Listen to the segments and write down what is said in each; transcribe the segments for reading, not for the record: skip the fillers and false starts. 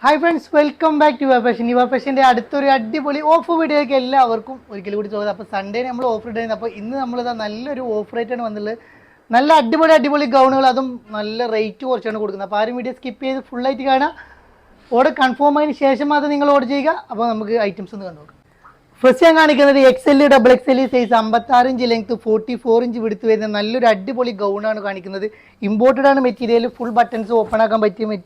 Hi friends, welcome back to fashion. ഫാഷൻ്റെ അടുത്തൊരു അടിപൊളി ഓഫർ വീഡിയോയ്ക്ക് എല്ലാവർക്കും ഒരിക്കലും കൂടി ചോദിച്ചത്. അപ്പോൾ സൺഡേ നമ്മൾ ഓഫർ ഇടുന്നത്. അപ്പോൾ ഇന്ന് നമ്മളിതാ നല്ലൊരു ഓഫർ റേറ്റാണ് വന്നുള്ളത്. നല്ല അടിപൊളി ഗൗണുകൾ, അതും നല്ല റേറ്റ് കുറച്ചാണ് കൊടുക്കുന്നത്. അപ്പോൾ ആരും വീഡിയോ സ്കിപ്പ് ചെയ്ത് ഫുള്ളായിട്ട് കാണാം. ഓർഡർ കൺഫേം ആയതിനു ശേഷം മാത്രം നിങ്ങൾ ഓർഡർ ചെയ്യുക. അപ്പോൾ നമുക്ക് ഐറ്റംസ് ഒന്ന് കണ്ടു നോക്കാം. ഫസ്റ്റ് ഞാൻ കാണിക്കുന്നത് XL, XXL size 56 inch length, 44 inch വിടുത്ത് വരുന്ന നല്ലൊരു അടിപൊളി ഗൗണാണ് കാണിക്കുന്നത്. ഇമ്പോർട്ടഡ് ആണ് മെറ്റീരിയൽ, ഫുൾ ബട്ടൺസ് ഓപ്പൺ ആക്കാൻ പറ്റിയ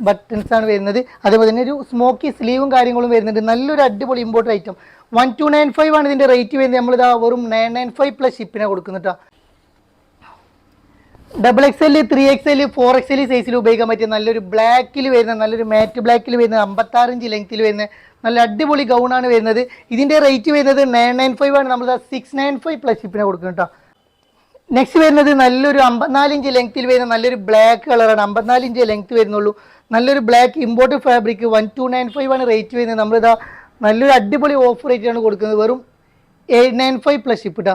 ബട്ടൺസ് ആണ് വരുന്നത്. അതേപോലെ തന്നെ ഒരു സ്മോക്കി സ്ലീവും കാര്യങ്ങളും വരുന്നുണ്ട്. നല്ലൊരു അടിപൊളി ഇമ്പോർട്ടഡ് ഐറ്റം. 1295 ആണ് ഇതിൻ്റെ റേറ്റ് വരുന്നത്. നമ്മളിതാ വെറും 995 പ്ലസ് ഷിപ്പിനെ കൊടുക്കുന്നുട്ടോ. XXL, 3XL, 4XL സൈസിൽ ഉപയോഗിക്കാൻ പറ്റിയ നല്ലൊരു ബ്ലാക്കിൽ വരുന്ന, നല്ലൊരു മാറ്റ് ബ്ലാക്കിൽ വരുന്ന 56 ഇഞ്ച് ലെങ്ത്തിൽ വരുന്ന നല്ല അടിപൊളി ഗൗണാണ് വരുന്നത്. ഇതിൻ്റെ റേറ്റ് വരുന്നത് 995 ആണ്. നമ്മൾ 695 പ്ലസ് ഷിപ്പിനെ കൊടുക്കുന്നു കേട്ടോ. നെക്സ്റ്റ് വരുന്നത് നല്ലൊരു 54 ഇഞ്ച് ലെങ്ത്തിൽ വരുന്ന നല്ലൊരു ബ്ലാക്ക് കളറാണ്. 54 ഇഞ്ച് ലെങ്ത്ത് വരുന്നുള്ളൂ. നല്ലൊരു ബ്ലാക്ക് ഇമ്പോർട്ടഡ് ഫാബ്രിക്. 1295 ആണ് റേറ്റ് വരുന്നത്. നമ്മളിതാ നല്ലൊരു അടിപൊളി ഓഫർ റേറ്റാണ് കൊടുക്കുന്നത്. വെറും 895 പ്ലസ് ഷിപ്പ് കേട്ടോ.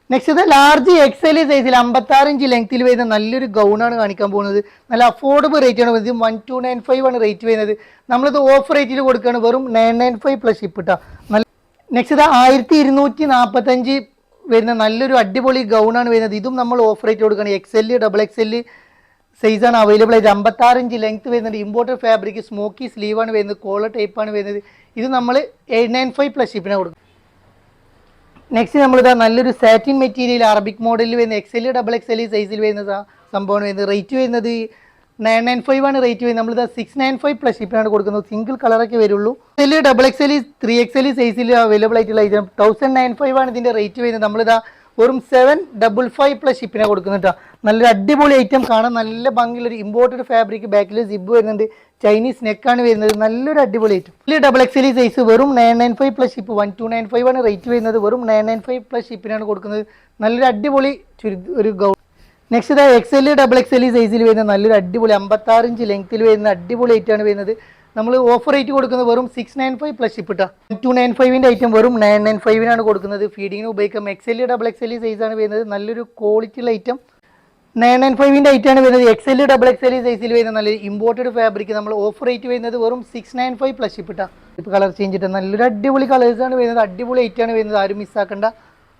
നെക്സ്റ്റ് ഇത് ലാർജ് XL സൈസിൽ 56 ഇഞ്ച് ലെങ്ത്തിൽ വരുന്ന നല്ലൊരു ഗൗണാണ് കാണിക്കാൻ പോകുന്നത്. നല്ല അഫോർഡബിൾ റേറ്റ് ആണ് വരുന്നത്. 1295 ആണ് റേറ്റ് വരുന്നത്. നമ്മളിത് ഓഫർ റേറ്റിൽ കൊടുക്കുകയാണ്. വെറും 995 പ്ലസ് ഷിപ്പ് കേട്ടോ. നെക്സ്റ്റ് ഇത് 1245 വരുന്ന നല്ലൊരു അടിപൊളി ഗൗണാണ് വരുന്നത്. ഇതും നമ്മൾ ഓഫർ റേറ്റ് കൊടുക്കുകയാണ്. XL, XXL സൈസാണ് അവൈലബിൾ ആയിട്ട്. 56 ഇഞ്ച് ലെങ്ത് വരുന്നുണ്ട്. ഇമ്പോർട്ടഡ് ഫാബ്രിക്, സ്മോക്കി സ്ലീവാണ് വരുന്നത്. കോളർ ടൈപ്പാണ് വരുന്നത്. ഇത് നമ്മൾ 895 പ്ലസ് ഷിപ്പിനെ കൊടുക്കും. നെക്സ്റ്റ് നമ്മളിതാ നല്ലൊരു സാറ്റിൻ മെറ്റീരിയൽ അറബിക് മോഡലിൽ വരുന്ന XL, XXL സൈസിൽ വരുന്ന സംഭവമാണ് വരുന്നത്. റേറ്റ് വരുന്നത് 995 ആണ് റേറ്റ് വരുന്നത്. നമ്മളിതാ 695 പ്ലസ് ഷിപ്പിനാണ് കൊടുക്കുന്നത്. സിംഗിൾ കളറൊക്കെ വരുള്ളൂ. XXL, 3XL സൈസിൽ അവൈലബിൾ ആയിട്ടുള്ള ഐറ്റം 1095 ആണ് ഇതിൻ്റെ റേറ്റ് വരുന്നത്. നമ്മളിതാ വെറും 755 പ്ലസ് ഷിപ്പിനെ കൊടുക്കുന്നുട്ടോ. നല്ലൊരു അടിപൊളി ഐറ്റം, കാണാൻ നല്ല ഭംഗിയുള്ളൊരു ഇമ്പോർട്ടഡ് ഫാബ്രിക്. ബാക്കിൽ സിബ് വരുന്നുണ്ട്. ചൈനീസ് നെക്കാണ് വരുന്നത്. നല്ലൊരു അടിപൊളി ഐറ്റം. XXL സൈസ് വെറും 995 പ്ലസ് ഷിപ്പ്. 1295 ആണ് റേറ്റ് വരുന്നത്. വെറും 995 പ്ലസ് ഷിപ്പിനാണ് കൊടുക്കുന്നത്. നല്ലൊരു അടിപൊളി ഒരു ഗൗൺ. നെക്സ്റ്റ് ഇതാ XL, XXL സൈസിൽ വരുന്ന നല്ലൊരു അടിപൊളി 56 ഇഞ്ച് ലെങ്ത്തിൽ വരുന്ന അടിപൊളി ഐറ്റമാണ് വരുന്നത്. നമ്മൾ ഓഫർ റേറ്റ് കൊടുക്കുന്നത് വെറും 695 പ്ലസ് ഷിപ്പ് കേട്ടോ. 295 ഐറ്റം വെറും 995 കൊടുക്കുന്നത്. ഫീഡിങ്ങിന് ഉപയോഗിക്കാം. XL, XXL സൈസാണ് വരുന്നത്. നല്ലൊരു ക്വാളിറ്റിയുള്ള ഐറ്റം. 995 ഐറ്റമാണ് വരുന്നത്. XL, XXL സൈസിൽ വരുന്ന നല്ലൊരു ഇമ്പോർട്ടഡ് ഫാബ്രിക്. നമ്മൾ ഓഫർ റേറ്റ് വരുന്നത് വെറും 695 പ്ലസ് ഷിപ്പ് കേട്ടോ. ഇപ്പോൾ കളർ ചേഞ്ച് ഇട്ടാൽ നല്ലൊരു അടിപൊളി കളേഴ്സാണ് വരുന്നത്. അടിപൊളി ഐറ്റമാണ് വരുന്നത്. ആരും മിസ്സാക്കണ്ട.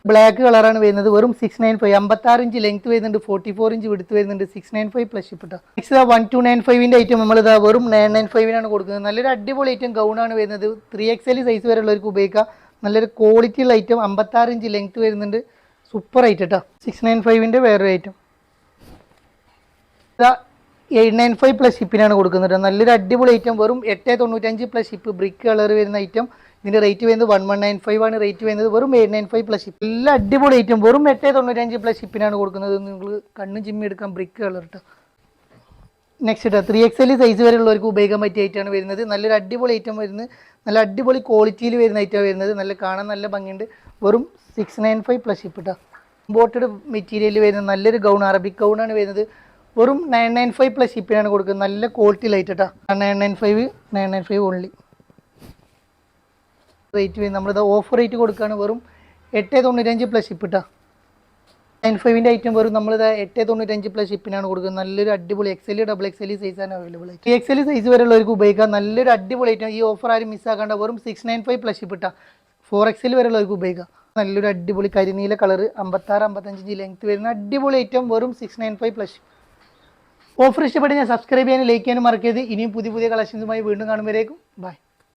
ബ്ലാക്ക് കളറാണ് വരുന്നത്. വെറും 695. 56 ഇഞ്ച് ലെങ്ത് വരുന്നുണ്ട്. 44 ഇഞ്ച് വിടുത്ത് വരുന്നുണ്ട്. 695 പ്ലസ് ഷിപ്പ് കേട്ടോ. നെക്സ്റ്റ് 1295 ഐറ്റം നമ്മളിതാ വെറും 995 കൊടുക്കുന്നത്. നല്ലൊരു അടിപൊളി ഐറ്റം ഗൗണാണ് വരുന്നത്. 3XL സൈസ് വരെയുള്ളവർക്ക് ഉപയോഗിക്കാം. നല്ലൊരു ക്വാളിറ്റി ഉള്ള ഐറ്റം. 56 ഇഞ്ച് ലെങ്ത് വരുന്നുണ്ട്. സൂപ്പർ ഐറ്റം കേട്ടോ. 695 വേറൊരു ഐറ്റം. 895 പ്ലസ് ഷിപ്പിനാണ് കൊടുക്കുന്നത്. നല്ലൊരു അടിപൊളി ഐറ്റം. വെറും 895 പ്ലസ് ഷിപ്പ്. ബ്രിക്ക് കളർ വരുന്ന ഐറ്റം. ഇതിൻ്റെ റേറ്റ് വരുന്നത് 1195 ആണ് റേറ്റ് വരുന്നത്. വെറും 895 പ്ലസ് ഷിപ്പ്. എല്ലാ അടിപൊളി ഐറ്റം. വെറും 895 പ്ലസ് ഷിപ്പിനാണ് കൊടുക്കുന്നത്. നിങ്ങൾ കണ്ണും ചിമ്മി എടുക്കാം. ബ്രിക്ക് കളർ കേട്ടോ. നെക്സ്റ്റ് ഇട്ടാ 3XL സൈസ് വരെയുള്ളവർക്ക് ഉപയോഗിക്കാൻ പറ്റിയ ഐറ്റമാണ് വരുന്നത്. നല്ലൊരു അടിപൊളി ഐറ്റം വരുന്നത്. നല്ല അടിപൊളി ക്വാളിറ്റിയിൽ വരുന്ന ഐറ്റം വരുന്നത്. നല്ല കാണാൻ നല്ല ഭംഗിയുണ്ട്. വെറും 695 പ്ലസ് ഷിപ്പ് കേട്ടോ. ഇമ്പോർട്ടഡ് മെറ്റീരിയൽ വരുന്നത് നല്ലൊരു ഗൗൺ, അറബിക് ഗൗണാണ് വരുന്നത്. വെറും 995 പ്ലസ് ഷിപ്പിനാണ് കൊടുക്കുന്നത്. നല്ല ക്വാളിറ്റി ലൈറ്റ് കേട്ടോ. 995 ഓൺലി റേറ്റ് വരുന്നത്. നമ്മളിത് ഓഫർ റേറ്റ് കൊടുക്കുകയാണ്. വെറും 895 പ്ലസ് ഷിപ്പ് കേട്ടോ. 95 ഐറ്റം വെറും നമ്മളിത് 895 പ്ലസ് ഷിപ്പിനാണ് കൊടുക്കുന്നത്. നല്ലൊരു അടിപൊളി XL, XXL സൈസാണ് അവൈലബിൾ ആയിട്ട്. 3XL സൈസ് വരെയുള്ളവർക്ക് ഉപയോഗിക്കാം. നല്ലൊരു അടിപൊളി ഐറ്റം. ഈ ഓഫർ ആരും മിസ്സാക്കാണ്ട. വെറും 695 പ്ലസ് ഷിപ്പ് കേട്ടോ. 4XL വരെയുള്ളവർക്ക് ഉപയോഗിക്കാം. നല്ലൊരു അടിപൊളി കരിനീല കളർ, 56, 55 ഇഞ്ച് ലെങ്ത് വരുന്ന അടിപൊളി ഐറ്റം. വെറും 695 പ്ലസ് ഷിപ്പ്. ഓഫർ ഇഷ്ടപ്പെട്ട് ഞാൻ സബ്സ്ക്രൈബ് ചെയ്യാനും ലൈക്ക് ചെയ്യാനും മറക്കരുത്. ഇനിയും പുതിയ കളക്ഷൻസുമായി വീണ്ടും കാണുമ്പോഴേക്കും ബൈ.